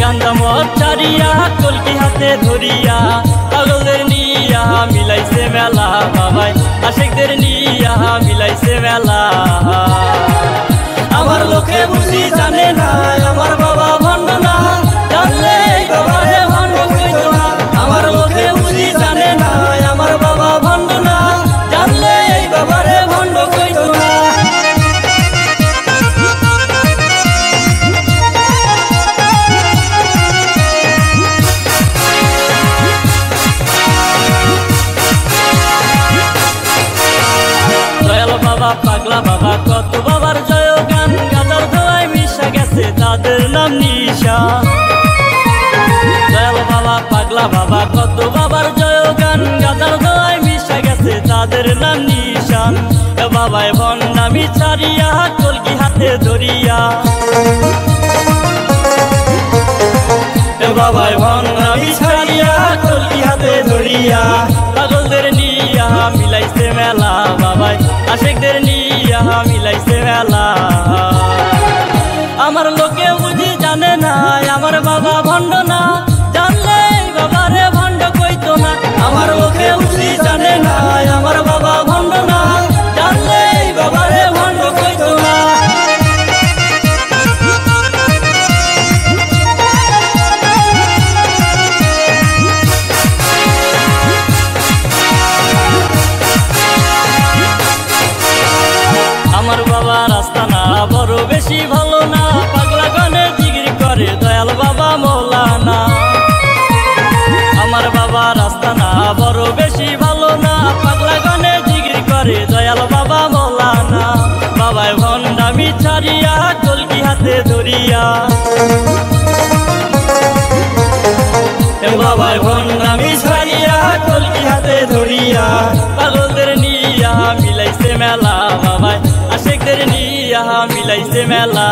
গান্দা মদ ছাড়িয়া কলকি হাতে ধরিয়া পাগলদের নিয়া মিলাইছে মেলা বাবাই আশিকদের নিয়া মিলাইছে মেলা আমার লোকে বুঝি জানে না আমার বাবা ভণ্ড না জানলে বাবারে ভণ্ড কইতো না আমার লোকে বুঝি জানে না আমার বাবা ভণ্ড না জানলে বাবারে ভণ্ড কইতো না পাগলা বাবা কত বাবার জয় গান গাজার ধোয়ায় মিশা গেছে তাদের নাম নিশা দয়াল বাবা পাগলা বাবা কত বাবার জয় গান গাজার ধোয়ায় মিশা গেছে তাদের নাম নিশান বাবাই ভণ্ডামি ছাড়িয়া কলকি হাতে ধরিয়া বাবাই ভণ্ডামি ছাড়িয়া কলকি হাতে ধরিয়া পাগলদের নিয়া মিলাইছে মেলা বাবাই আশিকদের নিয়া মিলাইছে মেলা আমার লোকে বুঝি জানে না আমার বাবা ভণ্ড না জানলে বাবারে ভণ্ড কইতো না আমার লোকে বুঝি জানে না আমার বাবা ভণ্ড না জানলে বাবারে ভণ্ড কইতো না আমার বাবা রাস্তা না বড় বেশি ভালো না পাগলা গানে জিগির করে দয়াল বাবা মৌলানা আমার বাবা রাস্তা না বড় বেশি ভালো না পাগলা গানে জিগির করে দয়াল বাবা মৌলানা বাবাই ভণ্ডামি ছাড়িয়া কলকি হাতে ধরিয়া বাবাই ভণ্ডামি ছাড়িয়া কলকি হাতে ধরিয়া পাগলদের নিয়া মিলাইছে মেলা বাবাই আশিকদের নিয়া মিলাইছে মেলা